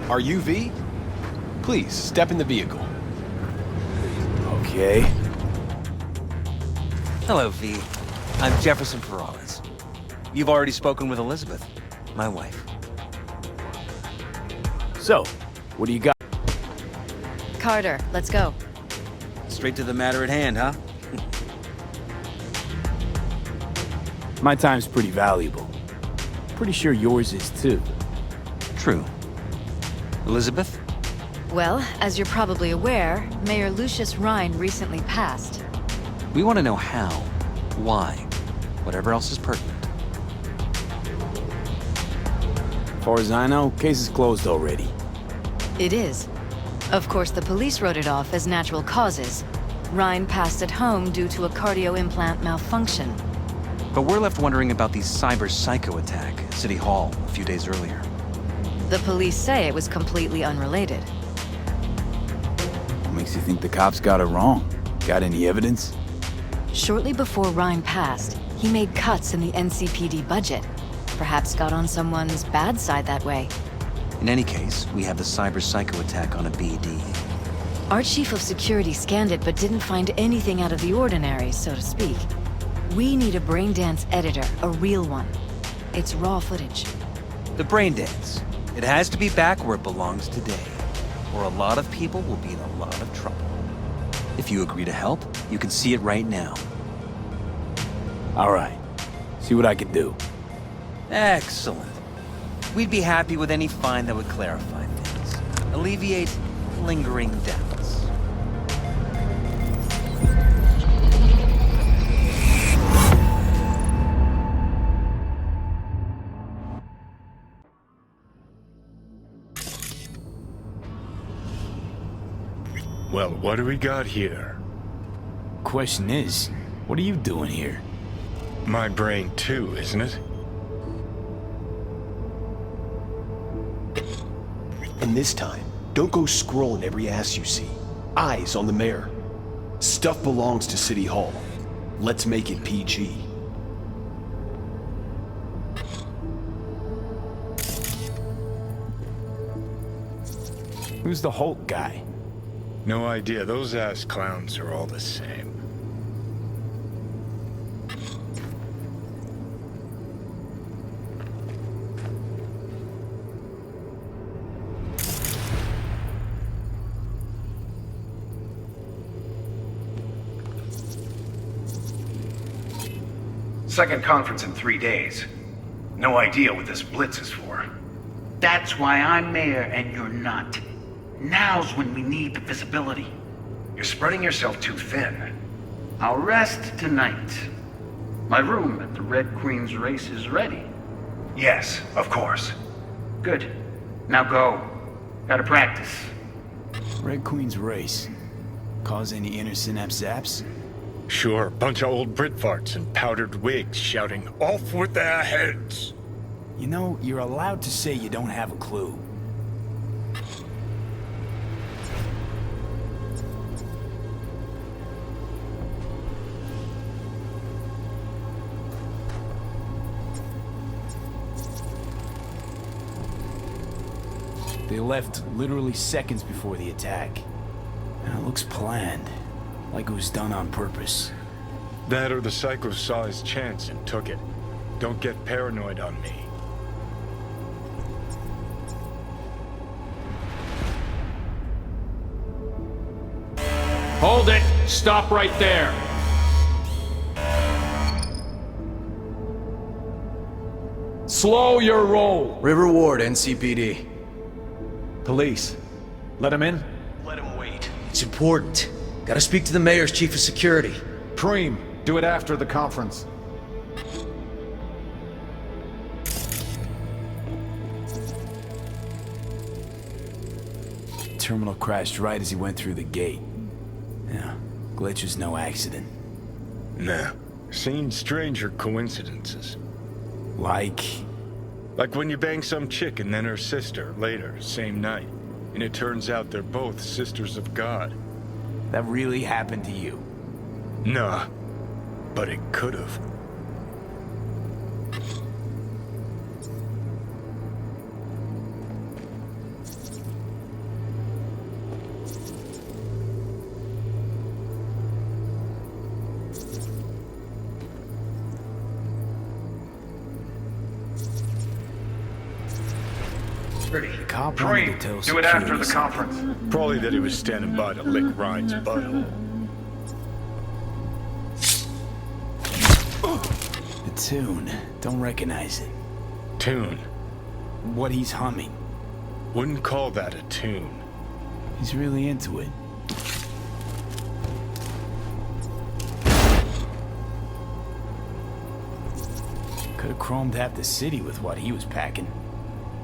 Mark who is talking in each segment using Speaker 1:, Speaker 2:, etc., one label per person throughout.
Speaker 1: Are you V? Please, step in the vehicle.
Speaker 2: Okay.
Speaker 3: Hello, V. I'm Jefferson Peralez. You've already spoken with Elizabeth, my wife.
Speaker 2: So, what do you got?
Speaker 4: Carter, let's go.
Speaker 3: Straight to the matter at hand, huh?
Speaker 2: My time's pretty valuable. Pretty sure yours is too.
Speaker 3: True. Elizabeth?
Speaker 4: Well, as you're probably aware, Mayor Lucius Rhine recently passed.
Speaker 3: We want to know how, why, whatever else is pertinent.
Speaker 2: As far as I know, case is closed already.
Speaker 4: It is. Of course, the police wrote it off as natural causes. Rhine passed at home due to a cardio implant malfunction.
Speaker 3: But we're left wondering about the cyber psycho attack at City Hall a few days earlier.
Speaker 4: The police say it was completely unrelated.
Speaker 2: What makes you think the cops got it wrong? Got any evidence?
Speaker 4: Shortly before Rhine passed, he made cuts in the NCPD budget. Perhaps got on someone's bad side that way.
Speaker 3: In any case, we have the cyber psycho attack on a BD.
Speaker 4: Our chief of security scanned it but didn't find anything out of the ordinary, so to speak. We need a braindance editor, a real one. It's raw footage.
Speaker 3: The brain dance. It has to be back where it belongs today, or a lot of people will be in a lot of trouble. If you agree to help, you can see it right now.
Speaker 2: All right. See what I can do.
Speaker 3: Excellent. We'd be happy with any find that would clarify things, alleviate lingering doubts.
Speaker 5: Well, what do we got here?
Speaker 2: Question is, what are you doing here?
Speaker 5: My brain too, isn't it?
Speaker 1: And this time, don't go scrolling every ass you see. Eyes on the mayor. Stuff belongs to City Hall. Let's make it PG.
Speaker 2: Who's the Hulk guy?
Speaker 5: No idea. Those ass clowns are all the same.
Speaker 6: Second conference in 3 days. No idea what this blitz is for.
Speaker 7: That's why I'm mayor and you're not. Now's when we need the visibility.
Speaker 6: You're spreading yourself too thin.
Speaker 7: I'll rest tonight. My room at the Red Queen's race is ready.
Speaker 6: Yes, of course.
Speaker 7: Good. Now go. Gotta practice.
Speaker 2: Red Queen's race. Cause any inner synapse zaps?
Speaker 5: Sure, bunch of old Brit farts in powdered wigs shouting, "Off with their heads!"
Speaker 2: You know, you're allowed to say you don't have a clue. They left literally seconds before the attack. And it looks planned, like it was done on purpose.
Speaker 5: That or the psycho saw his chance and took it. Don't get paranoid on me.
Speaker 8: Hold it! Stop right there! Slow your roll!
Speaker 9: River Ward, NCPD.
Speaker 10: Police. Let him in?
Speaker 1: Let him wait.
Speaker 9: It's important. Gotta speak to the mayor's chief of security.
Speaker 10: Preem, do it after the conference.
Speaker 2: Terminal crashed right as he went through the gate. Yeah, glitch was no accident.
Speaker 5: Nah. Seen stranger coincidences.
Speaker 2: Like
Speaker 5: when you bang some chick and then her sister later, same night. And it turns out they're both sisters of God.
Speaker 2: That really happened to you?
Speaker 5: Nah, but it could have.
Speaker 2: The cop wanted to
Speaker 6: Dream,
Speaker 2: tell
Speaker 6: do it after the
Speaker 2: security
Speaker 6: conference.
Speaker 5: Probably that he was standing by to lick Ryan's butthole.
Speaker 2: The tune. Don't recognize it.
Speaker 5: Tune.
Speaker 2: What he's humming.
Speaker 5: Wouldn't call that a tune.
Speaker 2: He's really into it. Could have chromed half the city with what he was packing.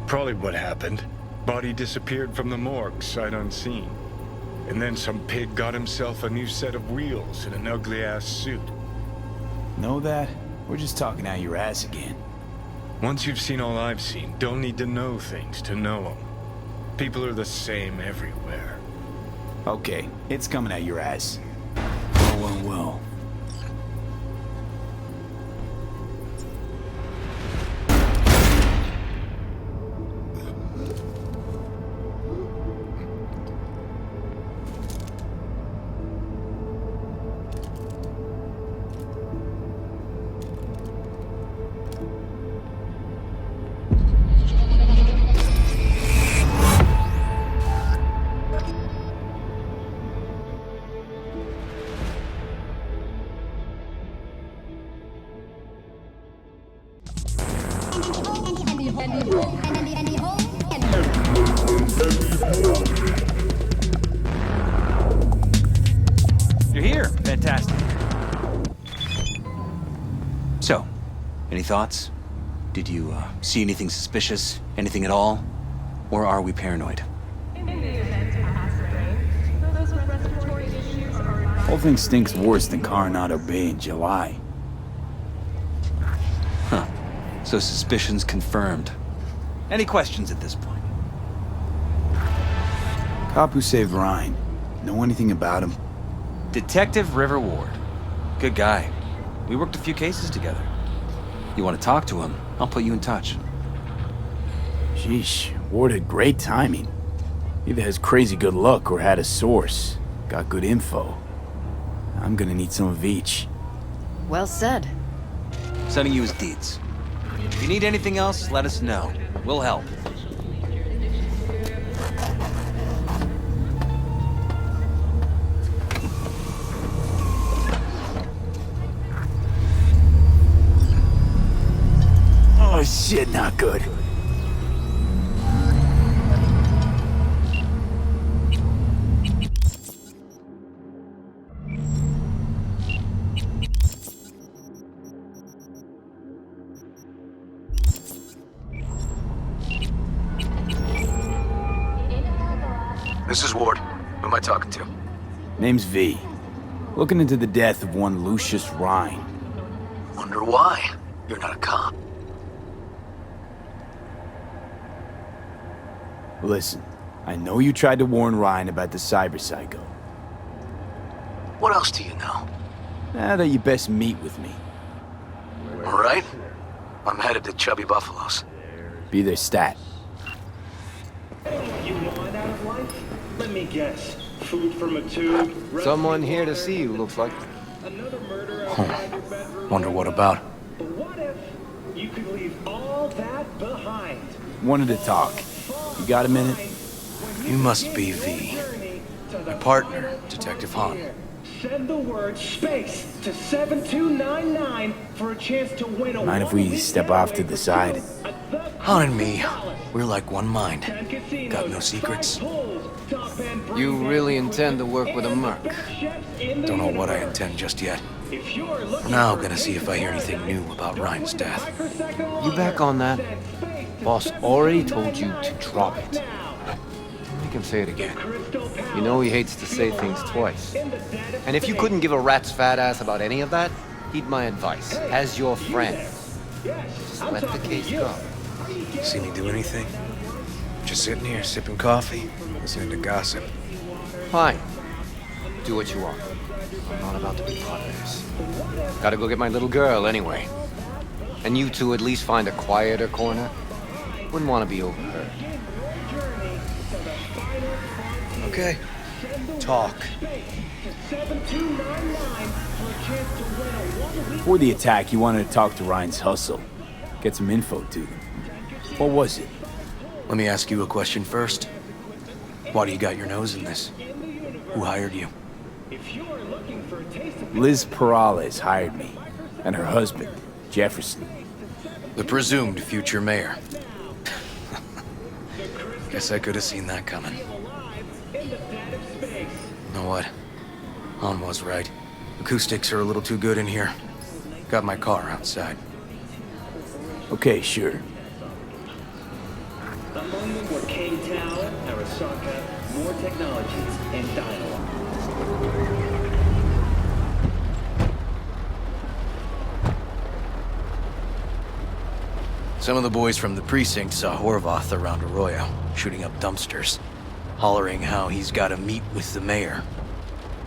Speaker 5: Probably what happened. Body disappeared from the morgue, sight unseen. And then some pig got himself a new set of wheels and an ugly-ass suit.
Speaker 2: Know that? We're just talking out your ass again.
Speaker 5: Once you've seen all I've seen, don't need to know things to know them. People are the same everywhere.
Speaker 2: Okay, it's coming out your ass. Well.
Speaker 3: You're here. Fantastic. So, any thoughts? Did you see anything suspicious? Anything at all? Or are we paranoid?
Speaker 2: Whole thing stinks worse than Coronado Bay in July.
Speaker 3: Huh. So suspicions confirmed. Any questions at this point?
Speaker 2: Cop who saved Ryan. Know anything about him?
Speaker 3: Detective River Ward. Good guy. We worked a few cases together. You want to talk to him? I'll put you in touch.
Speaker 2: Sheesh, Ward had great timing. Either has crazy good luck or had a source. Got good info. I'm gonna need some of each.
Speaker 4: Well said.
Speaker 3: Sending you his deeds. If you need anything else, let us know. We'll help.
Speaker 2: Oh shit, not good.
Speaker 11: This is Ward. Who am I talking to?
Speaker 2: Name's V. Looking into the death of one Lucius Rhine.
Speaker 11: Wonder why? You're not a cop.
Speaker 2: Listen, I know you tried to warn Ryan about the cyber psycho.
Speaker 11: What else do you know?
Speaker 2: Now that you best meet with me.
Speaker 11: All right. I'm headed to Chubby Buffalo's.
Speaker 2: Be their stat.
Speaker 12: You want out of life? Let me guess. Food from a tube.
Speaker 13: Someone here to see you, looks like.
Speaker 12: Another murder outside your bedroom.
Speaker 13: Wonder what about?
Speaker 12: But what if you could leave all that behind?
Speaker 2: Wanted to talk. You got a minute?
Speaker 13: You must be V. My partner, Detective Hahn.
Speaker 12: Send the word SPACE to 7299 for a chance to win a
Speaker 2: Mind if we step off to the side?
Speaker 13: Hahn and me, we're like one mind. Got no secrets. You really intend to work with a merc? Don't know what I intend just yet. For now, gonna see if I hear anything new about Ryan's death.
Speaker 9: You back on that? Boss already told you to drop it.
Speaker 13: Make him say it again.
Speaker 9: You know he hates to say things twice. And if you couldn't give a rat's fat ass about any of that, heed my advice. As your friend, just let the case go.
Speaker 13: See me do anything? Just sitting here, sipping coffee, listening to gossip.
Speaker 9: Fine. Do what you want. I'm not about to be part of this. Gotta go get my little girl anyway. And you two at least find a quieter corner. Wouldn't want to be overheard.
Speaker 13: Okay. Talk.
Speaker 2: Before the attack, he wanted to talk to Ryan's hustle. Get some info to them. What was it?
Speaker 13: Let me ask you a question first. Why do you got your nose in this? Who hired you?
Speaker 2: Liz Perales hired me. And her husband, Jefferson.
Speaker 13: The presumed future mayor. Guess I could have seen that coming. Know what? Han was right. Acoustics are a little too good in here. Got my car outside.
Speaker 2: Okay, sure.
Speaker 12: Among them were King Tao, Arasaka, more technologies, and dialogue.
Speaker 13: Some of the boys from the precinct saw Horvath around Arroyo, shooting up dumpsters, hollering how he's got to meet with the mayor.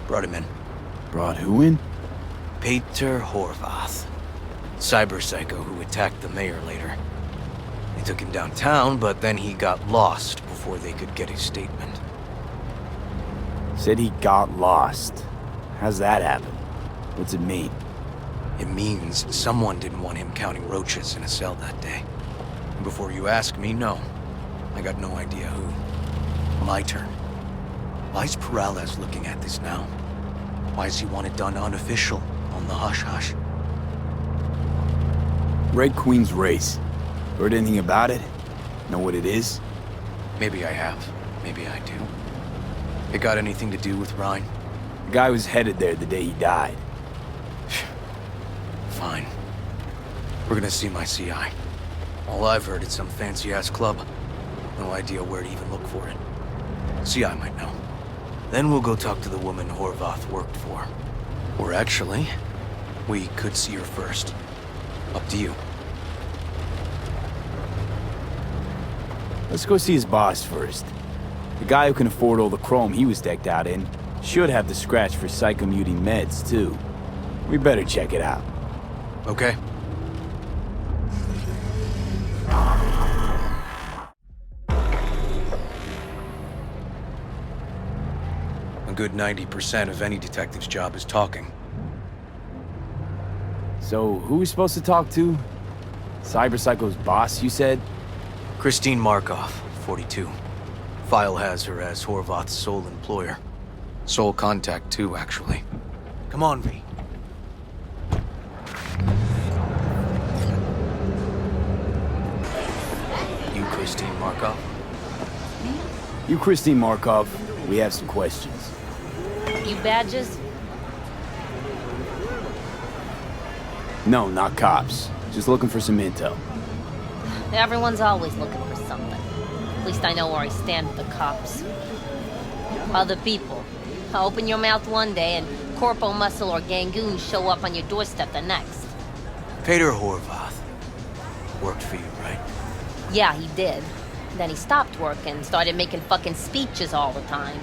Speaker 13: Brought him in.
Speaker 2: Brought who in?
Speaker 13: Peter Horvath. Cyber psycho who attacked the mayor later. They took him downtown, but then he got lost before they could get his statement.
Speaker 2: Said he got lost. How's that happen? What's it mean?
Speaker 13: It means someone didn't want him counting roaches in a cell that day. And before you ask me, no. I got no idea who. My turn. Why's Perales looking at this now? Why does he want it done unofficial, on the hush-hush?
Speaker 2: Red Queen's race. Heard anything about it? Know what it is?
Speaker 13: Maybe I have. Maybe I do. It got anything to do with Ryan?
Speaker 2: The guy was headed there the day he died.
Speaker 13: Fine. We're gonna see my CI. All I've heard is some fancy-ass club. No idea where to even look for it. CI might know. Then we'll go talk to the woman Horvath worked for. Or actually, we could see her first. Up to you.
Speaker 2: Let's go see his boss first. The guy who can afford all the chrome he was decked out in should have the scratch for psychomuting meds, too. We better check it out.
Speaker 13: Okay. A good 90% of any detective's job is talking.
Speaker 2: So, who are we supposed to talk to? Cyber Psycho's boss, you said?
Speaker 13: Christine Markov, 42. File has her as Horvath's sole employer. Sole contact, too, actually. Come on, V. You Christine Markov?
Speaker 2: You Christine Markov. We have some questions.
Speaker 14: You badges?
Speaker 2: No, not cops. Just looking for some intel.
Speaker 14: Everyone's always looking for something. At least I know where I stand with the cops. Other people. Open your mouth one day and Corpo Muscle or Gangoon show up on your doorstep the next.
Speaker 13: Peter Horvath. Worked for you, right?
Speaker 14: Yeah, he did. Then he stopped working, started making fucking speeches all the time.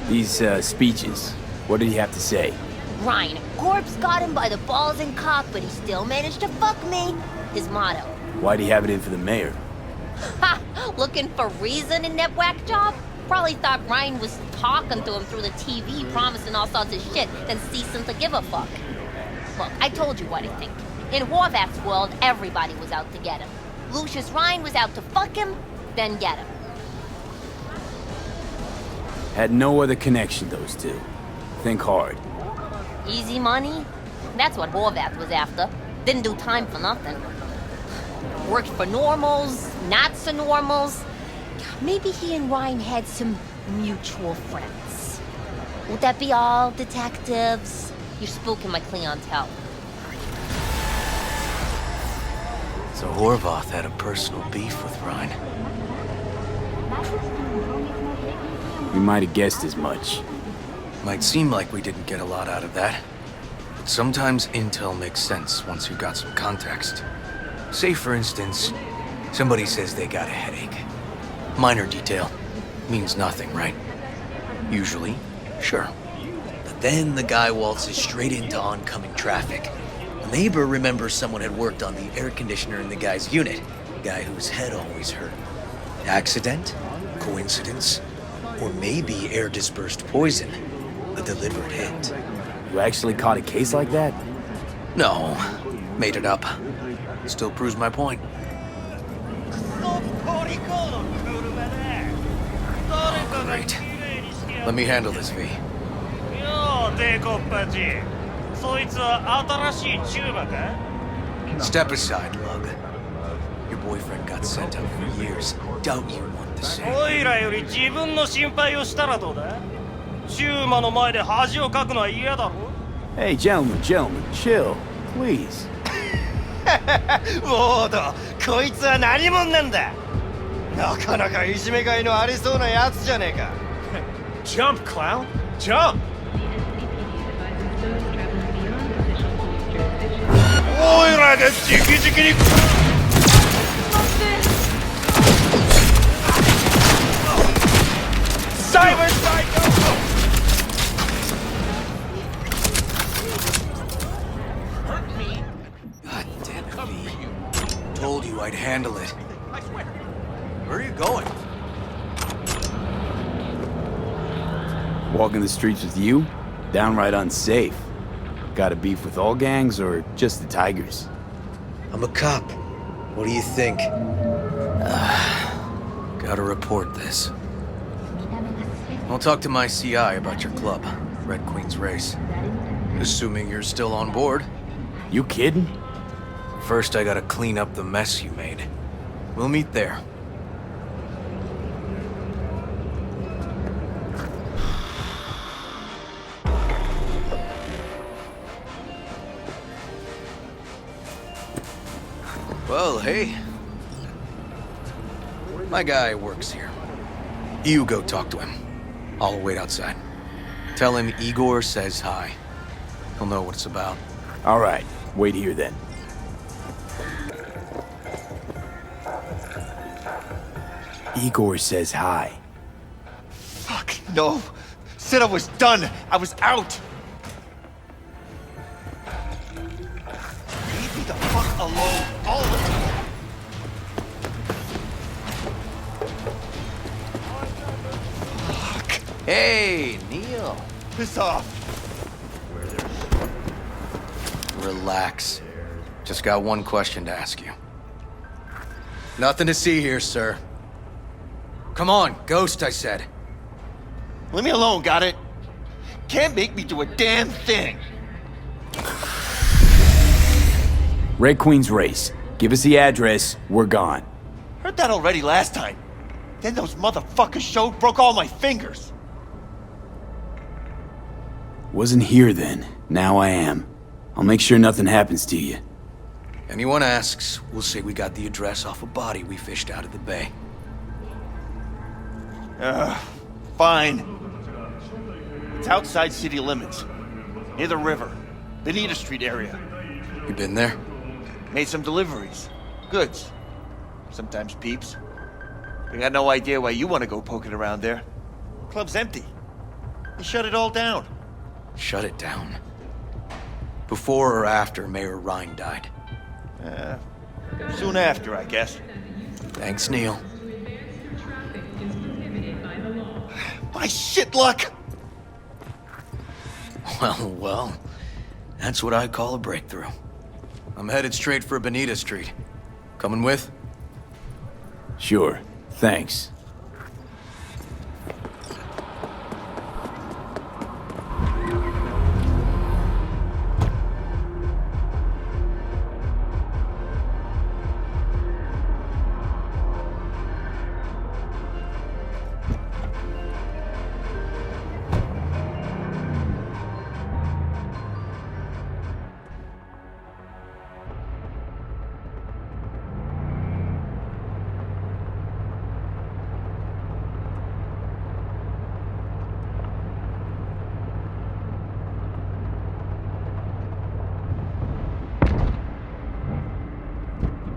Speaker 2: These, speeches. What did he have to say?
Speaker 14: Ryan, Corpse got him by the balls and cock, but he still managed to fuck me. His motto.
Speaker 2: Why'd he have it in for the mayor?
Speaker 14: Ha! Looking for reason in that whack job? Probably thought Ryan was talking to him through the TV, promising all sorts of shit, then ceasing to give a fuck. Look, I told you what I think. In Horvath's world, everybody was out to get him. Lucius Ryan was out to fuck him, then get him.
Speaker 2: Had no other connection, those two. Think hard.
Speaker 14: Easy money? That's what Horvath was after. Didn't do time for nothing. Worked for normals, not so normals. Maybe he and Ryan had some mutual friends. Would that be all, detectives? You're spooking my clientele.
Speaker 13: So Horvath had a personal beef with Ryan.
Speaker 2: We might have guessed as much.
Speaker 13: Might seem like we didn't get a lot out of that. But sometimes intel makes sense once you've got some context. Say, for instance, somebody says they got a headache. Minor detail. Means nothing, right? Usually, Sure. But then the guy waltzes straight into oncoming traffic. A neighbor remembers someone had worked on the air conditioner in the guy's unit. Guy whose head always hurt. Accident? Coincidence? Or maybe air-dispersed poison. A deliberate hit.
Speaker 2: You actually caught a case like that?
Speaker 13: No. Made it up. Still proves my point. Great. Let me handle this, V. Step aside, Lug. Your boyfriend got sent out for years. Doubt you want the same.
Speaker 15: おいらより自分の心配をしたらどうだ？シューマの前で恥をかくのは嫌だろ？
Speaker 2: Hey, gentlemen, chill, please.
Speaker 15: ウォード、こいつは何者なんだ？なかなかいじめがいのありそうなやつじゃねえか。Jump, clown! Jump! おいらが直々に。
Speaker 13: God damn it, V. Told you I'd handle it. Where are you going?
Speaker 2: Walking the streets with you? Downright unsafe. Got a beef with all gangs or just the Tigers?
Speaker 13: I'm a cop. What do you think? Gotta report this. I'll talk to my CI about your club, Red Queen's Race. Assuming you're still on board.
Speaker 2: You kidding?
Speaker 13: First, I gotta clean up the mess you made. We'll meet there. Well, hey. My guy works here. You go talk to him. I'll wait outside. Tell him Igor says hi. He'll know what it's about.
Speaker 2: All right, wait here then. Igor says hi.
Speaker 15: Fuck, no. Said I was done. I was out. Leave me the fuck alone, all of you. Fuck.
Speaker 13: Hey, Neil.
Speaker 15: Piss off.
Speaker 13: Relax. Just got one question to ask you. Nothing to see here, sir. Come on, Ghost, I said.
Speaker 15: Leave me alone, got it? Can't make me do a damn thing.
Speaker 2: Red Queen's Race. Give us the address, we're gone.
Speaker 15: Heard that already last time. Then those motherfuckers showed, broke all my fingers.
Speaker 2: Wasn't here then. Now I am. I'll make sure nothing happens to you.
Speaker 13: Anyone asks, we'll say we got the address off a body we fished out of the bay.
Speaker 15: Fine. It's outside city limits. Near the river. Bonita Street area.
Speaker 13: You been there?
Speaker 15: Made some deliveries. Goods. Sometimes peeps. I got no idea why you want to go poking around there. Club's empty. They shut it all down.
Speaker 13: Shut it down? Before or after Mayor Rhine died?
Speaker 15: Soon after, I guess.
Speaker 13: Thanks, Neil.
Speaker 15: My shit luck!
Speaker 13: Well, that's what I call a breakthrough. I'm headed straight for Bonita Street. Coming with?
Speaker 2: Sure, thanks.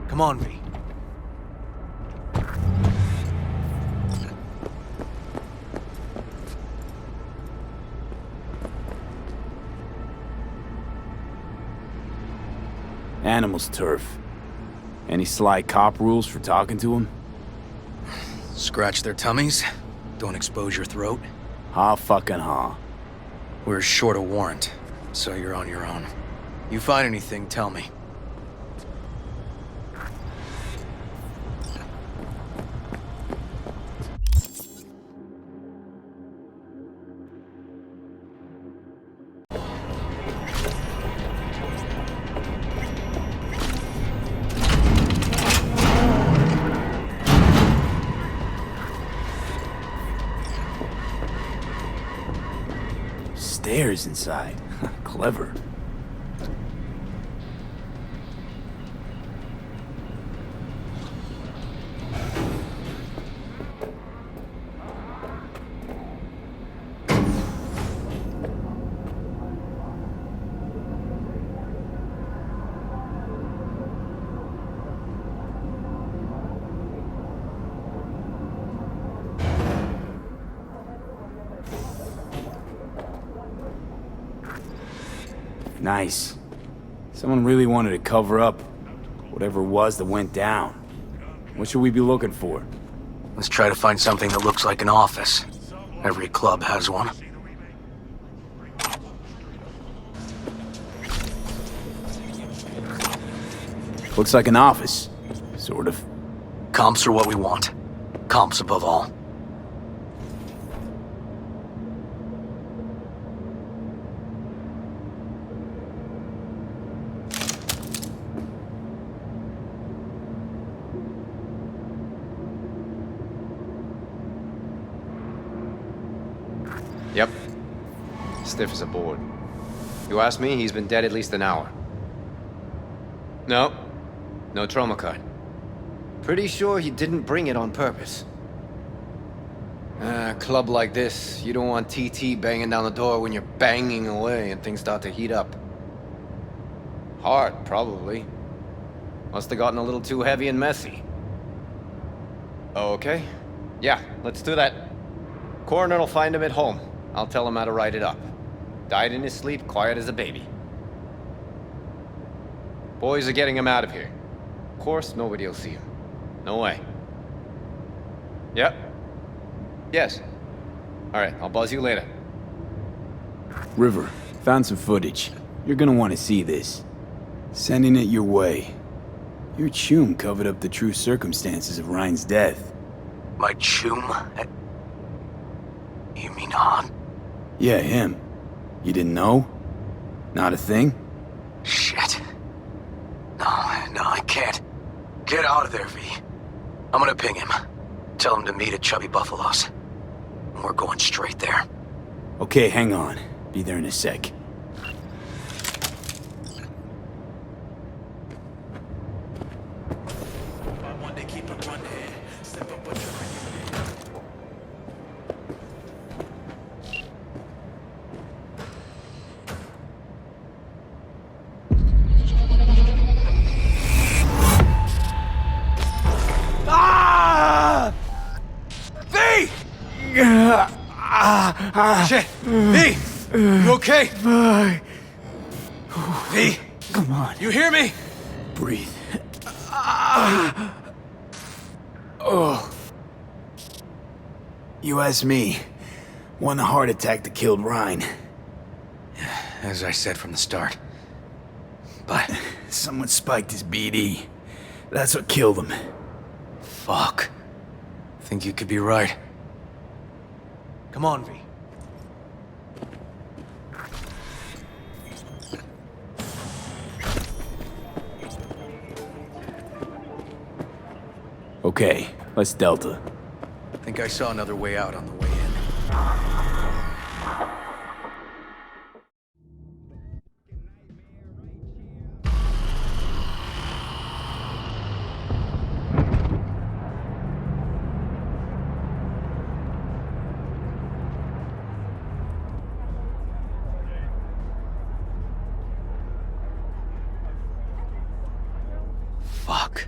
Speaker 13: Come on, V.
Speaker 2: Animal's turf. Any sly cop rules for talking to him?
Speaker 13: Scratch their tummies. Don't expose your throat.
Speaker 2: Ha fucking ha.
Speaker 13: We're short a warrant, so you're on your own. You find anything, tell me.
Speaker 2: Stairs inside. Clever. Nice. Someone really wanted to cover up whatever it was that went down. What should we be looking for?
Speaker 13: Let's try to find something that looks like an office. Every club has one.
Speaker 2: Looks like an office. Sort of.
Speaker 13: Comps are what we want. Comps above all.
Speaker 9: Yep. Stiff as a board. You ask me, he's been dead at least an hour. No. No trauma card. Pretty sure he didn't bring it on purpose. A club like this, you don't want TT banging down the door when you're banging away and things start to heat up. Hard, probably. Must have gotten a little too heavy and messy. Okay. Yeah, let's do that. Coroner will find him at home. I'll tell him how to write it up. Died in his sleep, quiet as a baby. Boys are getting him out of here. Of course, nobody will see him. No way. Yep. Yes. Alright, I'll buzz you later.
Speaker 2: River, found some footage. You're gonna want to see this. Sending it your way. Your chum covered up the true circumstances of Ryan's death.
Speaker 13: My chum? You mean Han?
Speaker 2: Yeah, him. You didn't know? Not a thing?
Speaker 13: Shit. No, I can't. Get out of there, V. I'm gonna ping him. Tell him to meet at Chubby Buffalo's. We're going straight there.
Speaker 2: Okay, hang on. Be there in a sec.
Speaker 13: Shit! V! You okay? V!
Speaker 2: Come on.
Speaker 13: You hear me?
Speaker 2: Breathe. Oh. You asked me. Won the heart attack that killed Ryan.
Speaker 13: As I said from the start. But...
Speaker 2: someone spiked his BD. That's what killed him.
Speaker 13: Fuck. Think you could be right. Come on, V.
Speaker 2: Okay, let's Delta.
Speaker 13: Think I saw another way out on the way in. Fuck.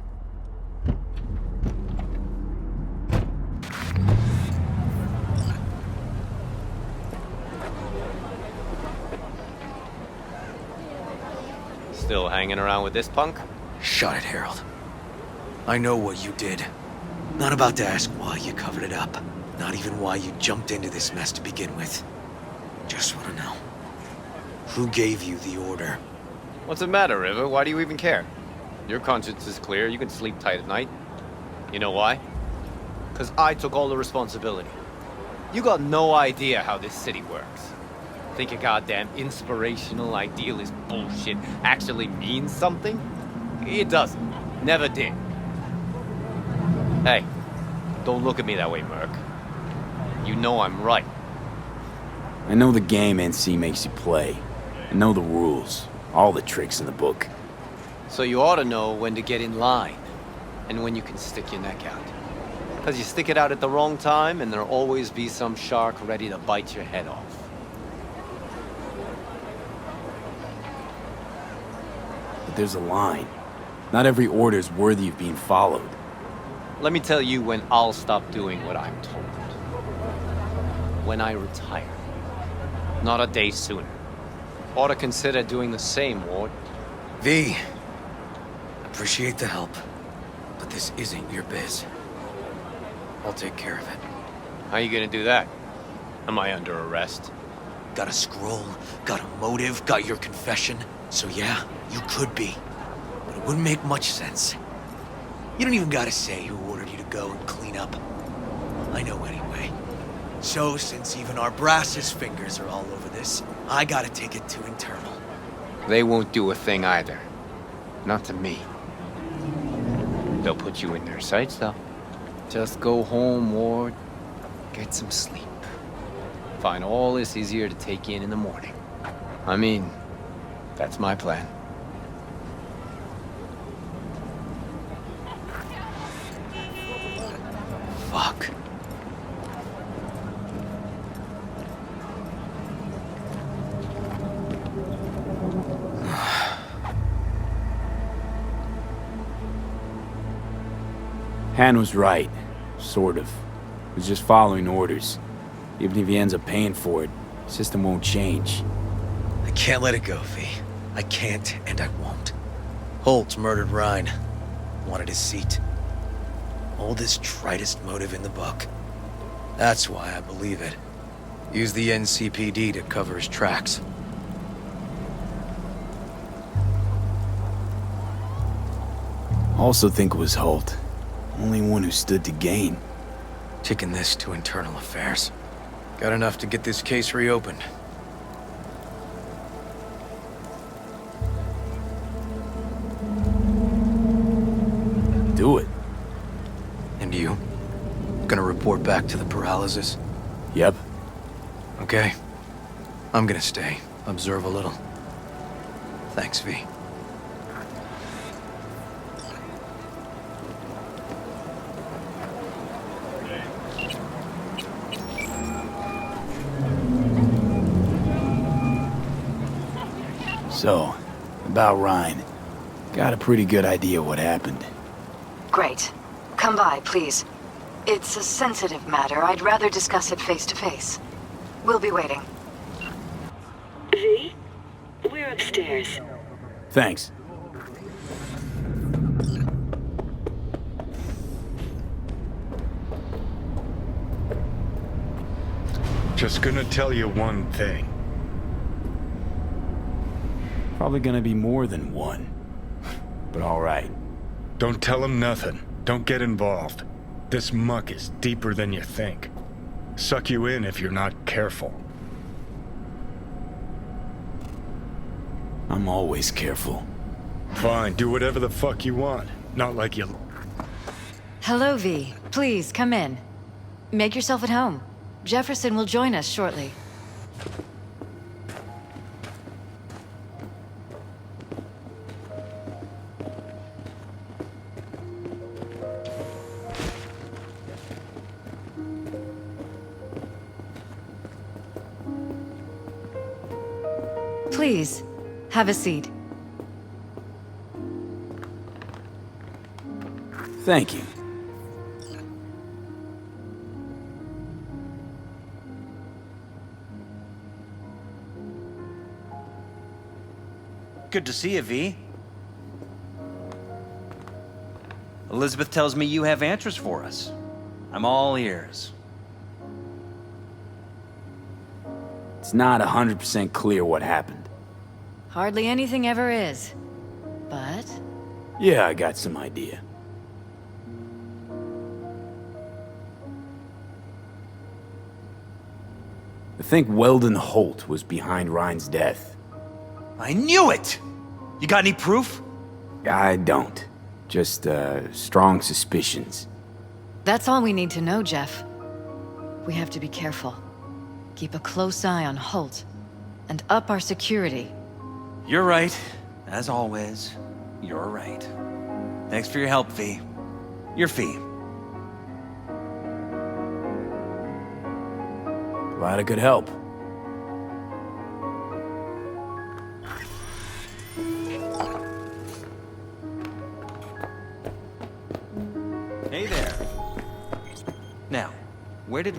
Speaker 9: Still hanging around with this punk?
Speaker 13: Shut it, Harold. I know what you did. Not about to ask why you covered it up. Not even why you jumped into this mess to begin with. Just want to know. Who gave you the order?
Speaker 9: What's the matter, River? Why do you even care? Your conscience is clear. You can sleep tight at night. You know why? Because I took all the responsibility. You got no idea how this city works. Think a goddamn inspirational, idealist bullshit actually means something? It doesn't. Never did. Hey, don't look at me that way, Merc. You know I'm right.
Speaker 2: I know the game NC makes you play. I know the rules. All the tricks in the book.
Speaker 9: So you ought to know when to get in line, and when you can stick your neck out. Because you stick it out at the wrong time, and there'll always be some shark ready to bite your head off.
Speaker 2: But there's a line. Not every order is worthy of being followed.
Speaker 9: Let me tell you when I'll stop doing what I'm told. When I retire. Not a day sooner. Ought to consider doing the same, Ward.
Speaker 13: V. Appreciate the help, but this isn't your biz. I'll take care of it.
Speaker 9: How you gonna do that? Am I under arrest?
Speaker 13: Got a scroll, got a motive, got your confession. So yeah, you could be. But it wouldn't make much sense. You don't even gotta say who ordered you to go and clean up. I know anyway. So, since even our brass's fingers are all over this, I gotta take it to internal.
Speaker 9: They won't do a thing either. Not to me. They'll put you in their sights, though. Just go home, Ward. Get some sleep. Find all this easier to take in the morning. I mean, that's my plan.
Speaker 13: Fuck.
Speaker 2: Han was right. Sort of. He was just following orders. Even if he ends up paying for it, the system won't change.
Speaker 13: I can't let it go, V. I can't, and I won't. Holtz murdered Rhine. Wanted his seat. Oldest, tritest motive in the book. That's why I believe it. Use the NCPD to cover his tracks.
Speaker 2: Also think it was Holt. Only one who stood to gain.
Speaker 13: Taking this to internal affairs. Got enough to get this case reopened.
Speaker 2: Do it.
Speaker 13: And you? Gonna report back to the paralysis?
Speaker 2: Yep.
Speaker 13: Okay. I'm gonna stay. Observe a little. Thanks, V.
Speaker 2: So, about Rhine. Got a pretty good idea what happened.
Speaker 4: Great. Come by, please. It's a sensitive matter. I'd rather discuss it face to face. We'll be waiting.
Speaker 16: V? We're upstairs.
Speaker 2: Thanks.
Speaker 5: Just gonna tell you one thing.
Speaker 2: Probably gonna be more than one. But alright.
Speaker 5: Don't tell him nothing. Don't get involved. This muck is deeper than you think. Suck you in if you're not careful.
Speaker 2: I'm always careful.
Speaker 5: Fine, do whatever the fuck you want. Not like you...
Speaker 4: Hello, V. Please, come in. Make yourself at home. Jefferson will join us shortly. Please, have a seat.
Speaker 2: Thank you.
Speaker 3: Good to see you, V. Elizabeth tells me you have answers for us. I'm all ears.
Speaker 2: It's not 100% clear what happened.
Speaker 4: Hardly anything ever is. But...
Speaker 2: Yeah, I got some idea. I think Weldon Holt was behind Ryan's death.
Speaker 3: I knew it! You got any proof?
Speaker 2: I don't. Just, strong suspicions.
Speaker 4: that's all we need to know, Jeff. We have to be careful. Keep a close eye on Holt. And up our security.
Speaker 3: You're right. As always, you're right. Thanks for your help, V. Your fee.
Speaker 2: Glad I could help.
Speaker 3: Hey there. Now, where did